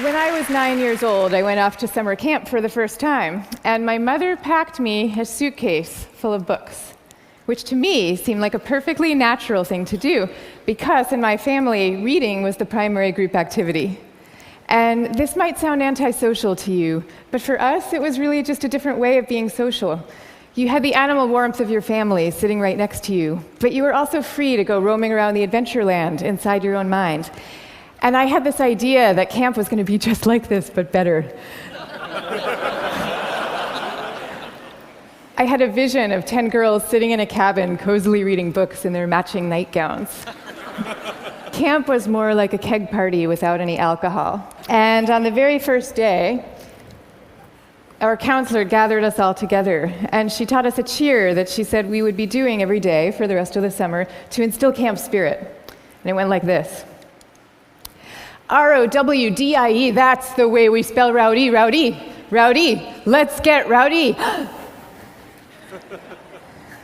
When I was 9 years old, I went off to summer camp for the first time, and my mother packed me a suitcase full of books, which to me seemed like a perfectly natural thing to do, because in my family, reading was the primary group activity. And this might sound antisocial to you, but for us, it was really just a different way of being social. You had the animal warmth of your family sitting right next to you, but you were also free to go roaming around the adventure land inside your own mind. And I had this idea that camp was going to be just like this, but better. I had a vision of 10 girls sitting in a cabin, cozily reading books in their matching nightgowns. Camp was more like a keg party without any alcohol. And on the very first day, our counselor gathered us all together, and she taught us a cheer that she said we would be doing every day for the rest of the summer to instill camp spirit. And it went like this. R-O-W-D-I-E, that's the way we spell rowdy, rowdy, rowdy, let's get rowdy.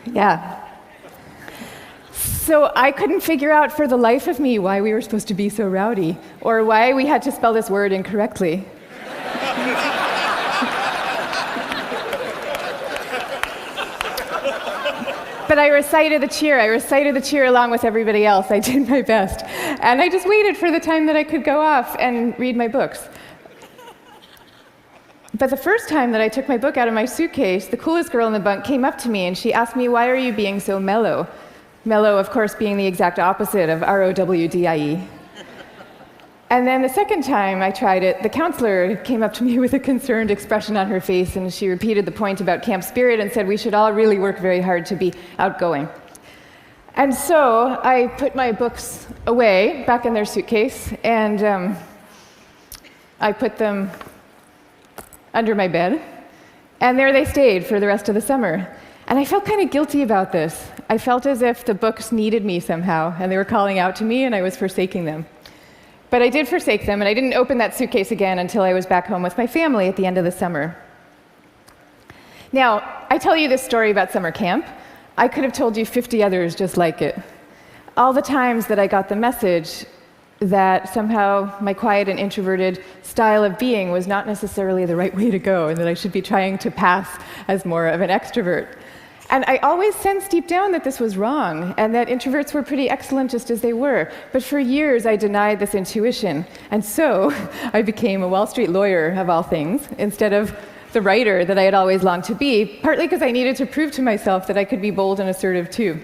Yeah. So I couldn't figure out for the life of me why we were supposed to be so rowdy, or why we had to spell this word incorrectly. But I recited the cheer along with everybody else. I did my best. And I just waited for the time that I could go off and read my books. But the first time that I took my book out of my suitcase, the coolest girl in the bunk came up to me and she asked me, "Why are you being so mellow?" Mellow, of course, being the exact opposite of R-O-W-D-I-E. And then the second time I tried it, the counselor came up to me with a concerned expression on her face, and she repeated the point about camp spirit and said we should all really work very hard to be outgoing. And so I put my books away, back in their suitcase, and I put them under my bed, and there they stayed for the rest of the summer. And I felt kind of guilty about this. I felt as if the books needed me somehow, and they were calling out to me, and I was forsaking them. But I did forsake them, and I didn't open that suitcase again until I was back home with my family at the end of the summer. Now, I tell you this story about summer camp. I could have told you 50 others just like it. All the times that I got the message that somehow my quiet and introverted style of being was not necessarily the right way to go, and that I should be trying to pass as more of an extrovert. And I always sensed deep down that this was wrong, and that introverts were pretty excellent just as they were. But for years, I denied this intuition. And so I became a Wall Street lawyer, of all things, instead of the writer that I had always longed to be, partly because I needed to prove to myself that I could be bold and assertive too.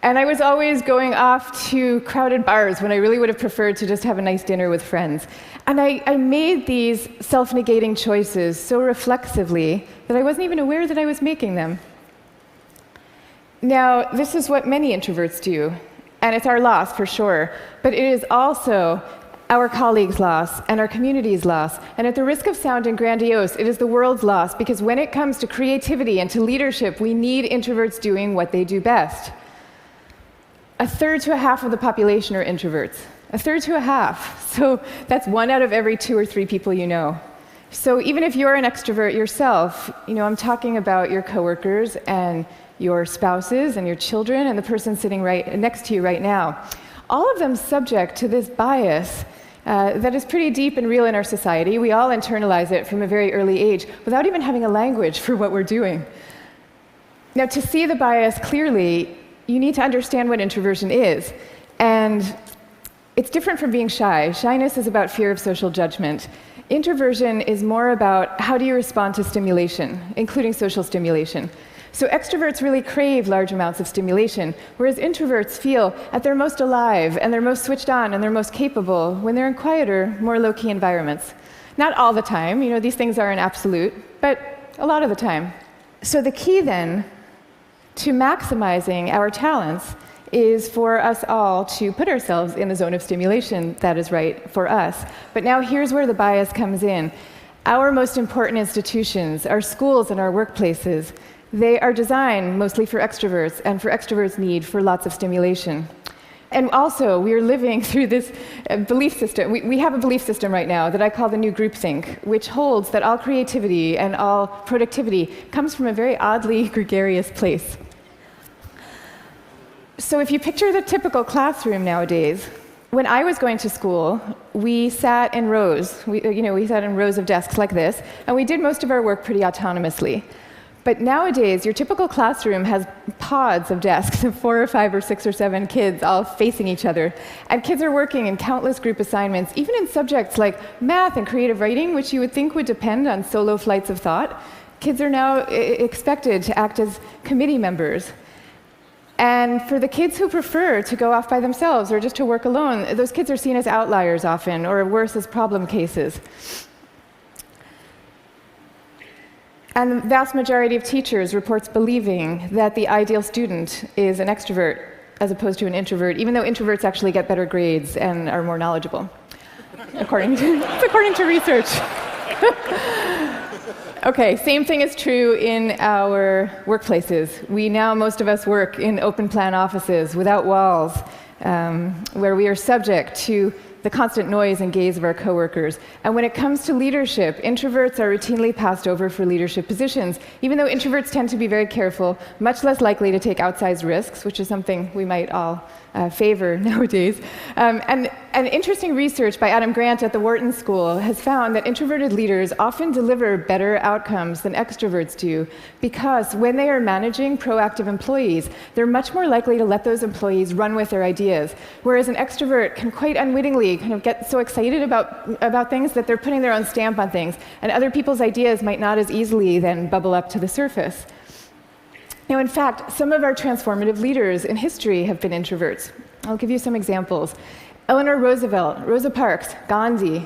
And I was always going off to crowded bars when I really would have preferred to just have a nice dinner with friends. And I made these self-negating choices so reflexively that I wasn't even aware that I was making them. Now, this is what many introverts do, and it's our loss for sure, but it is also our colleagues' loss and our community's loss, and at the risk of sounding grandiose, it is the world's loss, because when it comes to creativity and to leadership, we need introverts doing what they do best. A third to a half of the population are introverts. A third to a half. So that's 1 out of every 2 or 3 people you know. So even if you're an extrovert yourself, I'm talking about your coworkers and your spouses and your children and the person sitting right next to you right now. All of them subject to this bias that is pretty deep and real in our society. We all internalize it from a very early age without even having a language for what we're doing. Now, to see the bias clearly, you need to understand what introversion is. And it's different from being shy. Shyness is about fear of social judgment. Introversion is more about how do you respond to stimulation, including social stimulation. So extroverts really crave large amounts of stimulation, whereas introverts feel at their most alive and they're most switched on and they're most capable when they're in quieter, more low-key environments. Not all the time, these things are an absolute, but a lot of the time. So the key then to maximizing our talents is for us all to put ourselves in the zone of stimulation that is right for us. But now here's where the bias comes in. Our most important institutions, our schools and our workplaces, they are designed mostly for extroverts and for extroverts' need for lots of stimulation. And also, we are living through this belief system. We have a belief system right now that I call the new groupthink, which holds that all creativity and all productivity comes from a very oddly gregarious place. So if you picture the typical classroom nowadays, when I was going to school, we sat in rows. We sat in rows of desks like this, and we did most of our work pretty autonomously. But nowadays, your typical classroom has pods of desks of 4 or 5 or 6 or 7 kids all facing each other. And kids are working in countless group assignments, even in subjects like math and creative writing, which you would think would depend on solo flights of thought. Kids are now expected to act as committee members. And for the kids who prefer to go off by themselves or just to work alone, those kids are seen as outliers often, or worse, as problem cases. And the vast majority of teachers reports believing that the ideal student is an extrovert as opposed to an introvert, even though introverts actually get better grades and are more knowledgeable, according to research. Okay, same thing is true in our workplaces. Most of us work in open-plan offices without walls, where we are subject to the constant noise and gaze of our coworkers. And when it comes to leadership, introverts are routinely passed over for leadership positions, even though introverts tend to be very careful, much less likely to take outsized risks, which is something we might all favor nowadays. And interesting research by Adam Grant at the Wharton School has found that introverted leaders often deliver better outcomes than extroverts do, because when they are managing proactive employees, they're much more likely to let those employees run with their ideas, whereas an extrovert can quite unwittingly kind of get so excited about things that they're putting their own stamp on things, and other people's ideas might not as easily then bubble up to the surface. Now, in fact, some of our transformative leaders in history have been introverts. I'll give you some examples. Eleanor Roosevelt, Rosa Parks, Gandhi.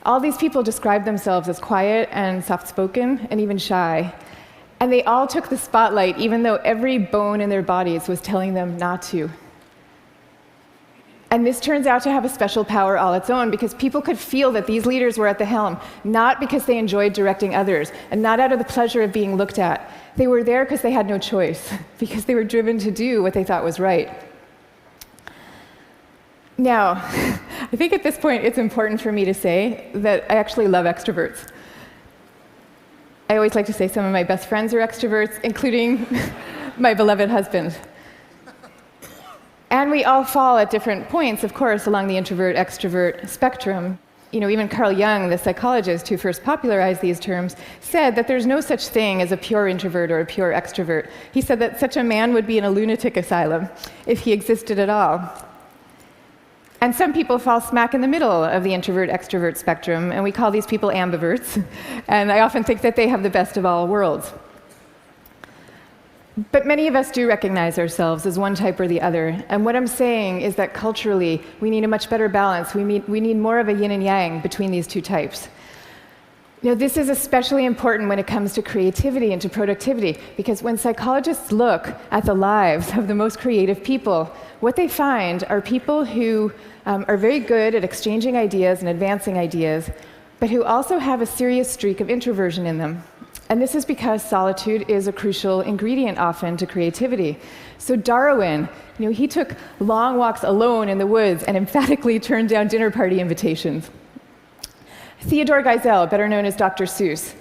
All these people describe themselves as quiet and soft-spoken and even shy. And they all took the spotlight, even though every bone in their bodies was telling them not to. And this turns out to have a special power all its own, because people could feel that these leaders were at the helm, not because they enjoyed directing others, and not out of the pleasure of being looked at. They were there because they had no choice, because they were driven to do what they thought was right. Now, I think at this point it's important for me to say that I actually love extroverts. I always like to say some of my best friends are extroverts, including my beloved husband. And we all fall at different points, of course, along the introvert-extrovert spectrum. Even Carl Jung, the psychologist who first popularized these terms, said that there's no such thing as a pure introvert or a pure extrovert. He said that such a man would be in a lunatic asylum if he existed at all. And some people fall smack in the middle of the introvert-extrovert spectrum, and we call these people ambiverts. And I often think that they have the best of all worlds. But many of us do recognize ourselves as one type or the other. And what I'm saying is that culturally, we need a much better balance. We need more of a yin and yang between these two types. This is especially important when it comes to creativity and to productivity, because when psychologists look at the lives of the most creative people, what they find are people who are very good at exchanging ideas and advancing ideas, but who also have a serious streak of introversion in them. And this is because solitude is a crucial ingredient often to creativity. So Darwin, he took long walks alone in the woods and emphatically turned down dinner party invitations. Theodore Geisel, better known as Dr. Seuss,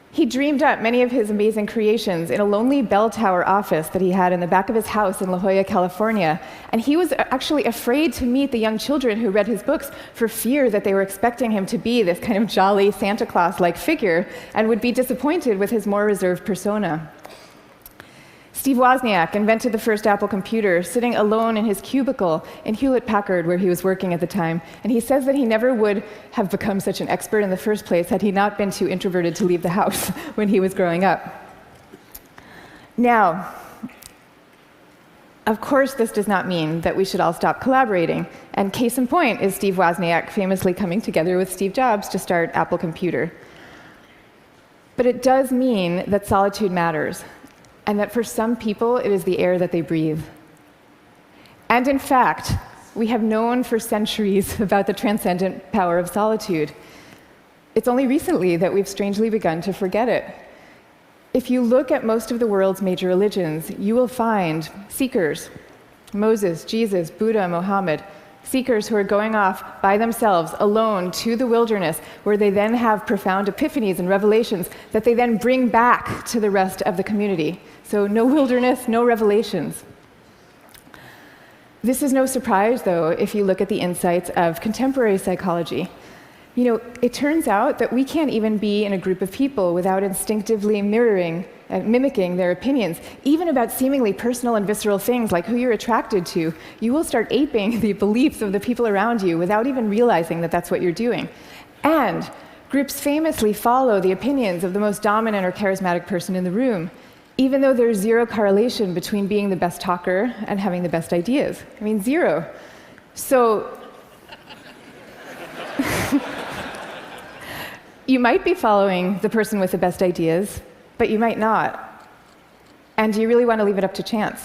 he dreamed up many of his amazing creations in a lonely bell tower office that he had in the back of his house in La Jolla, California. And he was actually afraid to meet the young children who read his books for fear that they were expecting him to be this kind of jolly Santa Claus-like figure and would be disappointed with his more reserved persona. Steve Wozniak invented the first Apple computer, sitting alone in his cubicle in Hewlett-Packard, where he was working at the time. And he says that he never would have become such an expert in the first place had he not been too introverted to leave the house when he was growing up. Now, of course, this does not mean that we should all stop collaborating. And case in point is Steve Wozniak famously coming together with Steve Jobs to start Apple Computer. But it does mean that solitude matters, and that for some people, it is the air that they breathe. And in fact, we have known for centuries about the transcendent power of solitude. It's only recently that we've strangely begun to forget it. If you look at most of the world's major religions, you will find seekers, Moses, Jesus, Buddha, Mohammed, seekers who are going off by themselves, alone, to the wilderness, where they then have profound epiphanies and revelations that they then bring back to the rest of the community. So no wilderness, no revelations. This is no surprise, though, if you look at the insights of contemporary psychology. You know, it turns out that we can't even be in a group of people without instinctively mirroring and mimicking their opinions, even about seemingly personal and visceral things like who you're attracted to. You will start aping the beliefs of the people around you without even realizing that that's what you're doing. And groups famously follow the opinions of the most dominant or charismatic person in the room, even though there's zero correlation between being the best talker and having the best ideas. I mean, zero. So you might be following the person with the best ideas, but you might not. And do you really want to leave it up to chance?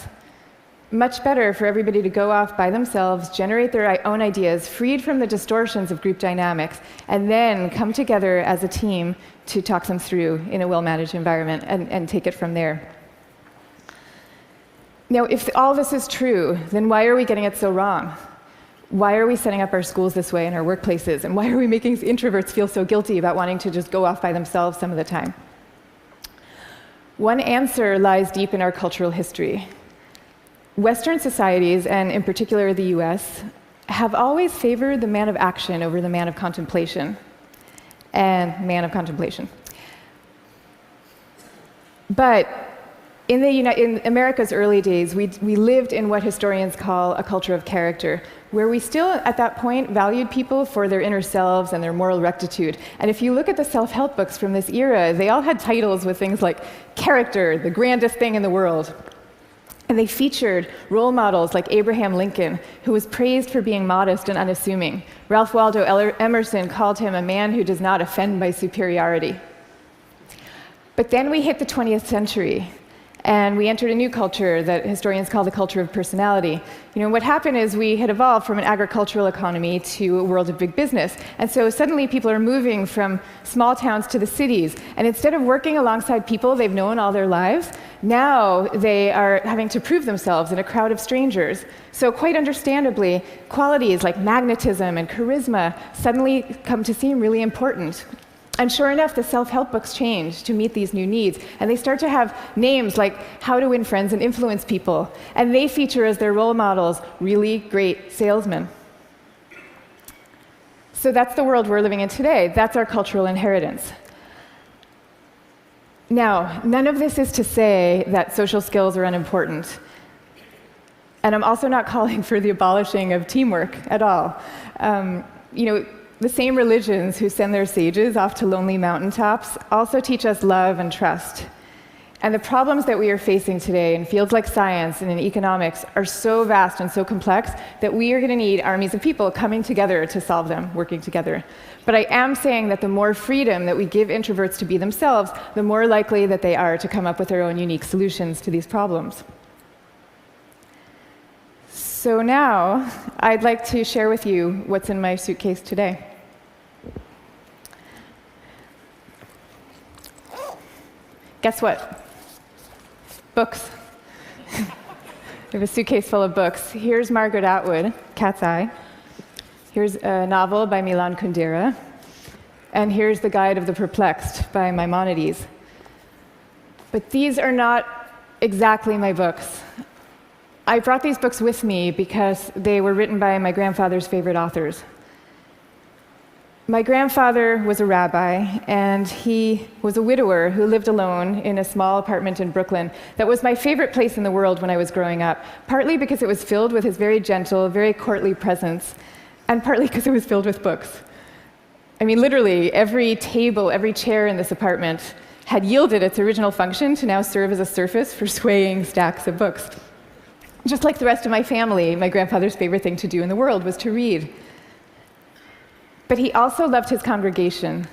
Much better for everybody to go off by themselves, generate their own ideas, freed from the distortions of group dynamics, and then come together as a team to talk them through in a well-managed environment and take it from there. Now, if all this is true, then why are we getting it so wrong? Why are we setting up our schools this way and our workplaces? And why are we making introverts feel so guilty about wanting to just go off by themselves some of the time? One answer lies deep in our cultural history. Western societies, and in particular the US, have always favored the man of action over the man of contemplation. But in America's early days, we lived in what historians call a culture of character, where we still, at that point, valued people for their inner selves and their moral rectitude. And if you look at the self-help books from this era, they all had titles with things like character, the grandest thing in the world. And they featured role models like Abraham Lincoln, who was praised for being modest and unassuming. Ralph Waldo Emerson called him a man who does not offend by superiority. But then we hit the 20th century, and we entered a new culture that historians call the culture of personality. You know, what happened is we had evolved from an agricultural economy to a world of big business. And so suddenly people are moving from small towns to the cities. And instead of working alongside people they've known all their lives, now they are having to prove themselves in a crowd of strangers. So quite understandably, qualities like magnetism and charisma suddenly come to seem really important. And sure enough, the self-help books change to meet these new needs. And they start to have names like How to Win Friends and Influence People. And they feature as their role models really great salesmen. So that's the world we're living in today. That's our cultural inheritance. Now, none of this is to say that social skills are unimportant. And I'm also not calling for the abolishing of teamwork at all. The same religions who send their sages off to lonely mountaintops also teach us love and trust. And the problems that we are facing today in fields like science and in economics are so vast and so complex that we are going to need armies of people coming together to solve them, working together. But I am saying that the more freedom that we give introverts to be themselves, the more likely that they are to come up with their own unique solutions to these problems. So now, I'd like to share with you what's in my suitcase today. Guess what? Books. I have a suitcase full of books. Here's Margaret Atwood, Cat's Eye. Here's a novel by Milan Kundera. And here's The Guide of the Perplexed by Maimonides. But these are not exactly my books. I brought these books with me because they were written by my grandfather's favorite authors. My grandfather was a rabbi, and he was a widower who lived alone in a small apartment in Brooklyn that was my favorite place in the world when I was growing up, partly because it was filled with his very gentle, very courtly presence, and partly because it was filled with books. I mean, literally, every table, every chair in this apartment had yielded its original function to now serve as a surface for swaying stacks of books. Just like the rest of my family, my grandfather's favorite thing to do in the world was to read. But he also loved his congregation,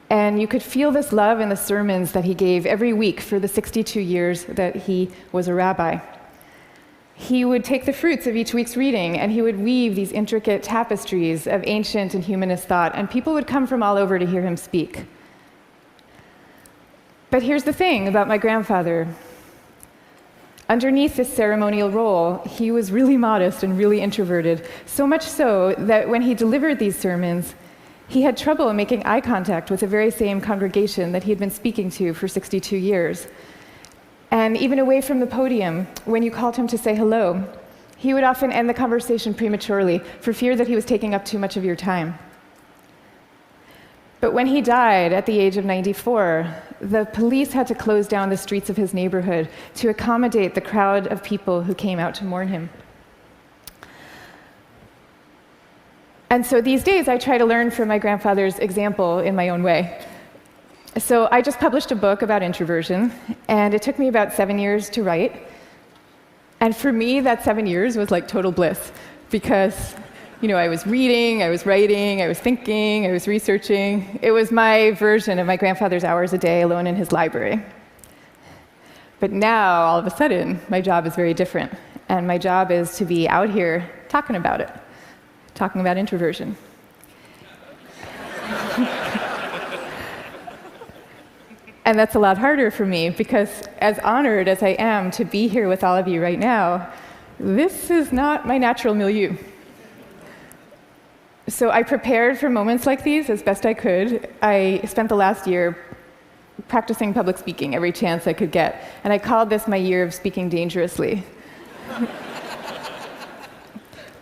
and you could feel this love in the sermons that he gave every week for the 62 years that he was a rabbi. He would take the fruits of each week's reading, and he would weave these intricate tapestries of ancient and humanist thought, and people would come from all over to hear him speak. But here's the thing about my grandfather. Underneath this ceremonial role, he was really modest and really introverted, so much so that when he delivered these sermons, he had trouble making eye contact with the very same congregation that he had been speaking to for 62 years. And even away from the podium, when you called him to say hello, he would often end the conversation prematurely for fear that he was taking up too much of your time. But when he died at the age of 94, the police had to close down the streets of his neighborhood to accommodate the crowd of people who came out to mourn him. And so these days, I try to learn from my grandfather's example in my own way. So I just published a book about introversion, and it took me about 7 years to write. And for me, that 7 years was like total bliss, because I was reading, I was writing, I was thinking, I was researching. It was my version of my grandfather's hours a day alone in his library. But now, all of a sudden, my job is very different. And my job is to be out here talking about it, talking about introversion. And that's a lot harder for me, because as honored as I am to be here with all of you right now, this is not my natural milieu. So I prepared for moments like these as best I could. I spent the last year practicing public speaking every chance I could get, and I called this my year of speaking dangerously.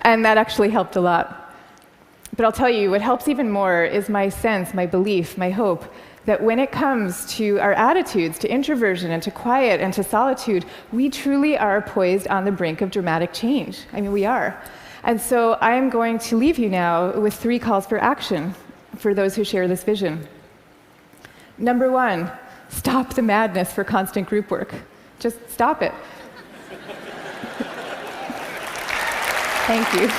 And that actually helped a lot. But I'll tell you, what helps even more is my sense, my belief, my hope that when it comes to our attitudes to introversion and to quiet and to solitude, we truly are poised on the brink of dramatic change. I mean, we are. And so I am going to leave you now with 3 calls for action for those who share this vision. Number 1, stop the madness for constant group work. Just stop it. Thank you.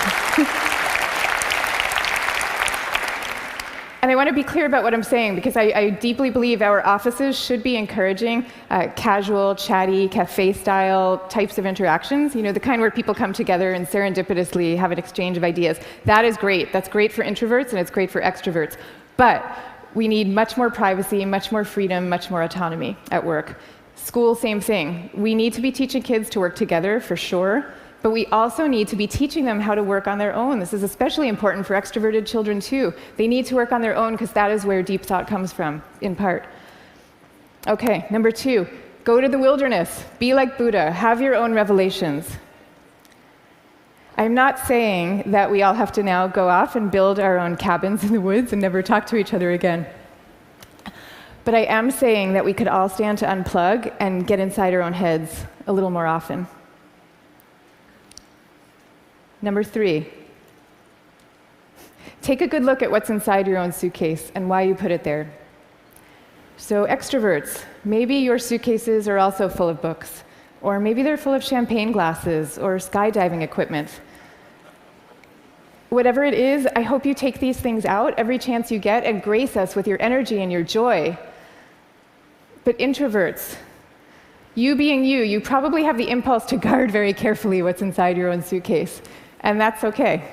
And I want to be clear about what I'm saying, because I deeply believe our offices should be encouraging casual, chatty, cafe-style types of interactions, the kind where people come together and serendipitously have an exchange of ideas. That is great. That's great for introverts, and it's great for extroverts. But we need much more privacy, much more freedom, much more autonomy at work. School, same thing. We need to be teaching kids to work together, for sure. But we also need to be teaching them how to work on their own. This is especially important for extroverted children, too. They need to work on their own because that is where deep thought comes from, in part. Okay, number 2, go to the wilderness. Be like Buddha. Have your own revelations. I'm not saying that we all have to now go off and build our own cabins in the woods and never talk to each other again. But I am saying that we could all stand to unplug and get inside our own heads a little more often. Number 3, take a good look at what's inside your own suitcase and why you put it there. So extroverts, maybe your suitcases are also full of books, or maybe they're full of champagne glasses or skydiving equipment. Whatever it is, I hope you take these things out every chance you get and grace us with your energy and your joy. But introverts, you being you probably have the impulse to guard very carefully what's inside your own suitcase. And that's okay.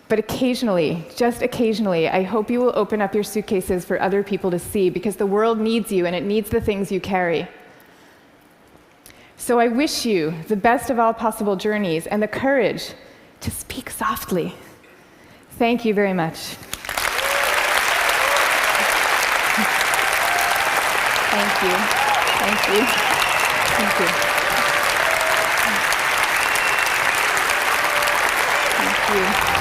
But occasionally, just occasionally, I hope you will open up your suitcases for other people to see, because the world needs you and it needs the things you carry. So I wish you the best of all possible journeys and the courage to speak softly. Thank you very much. Thank you. Thank you. Thank you. Thank you.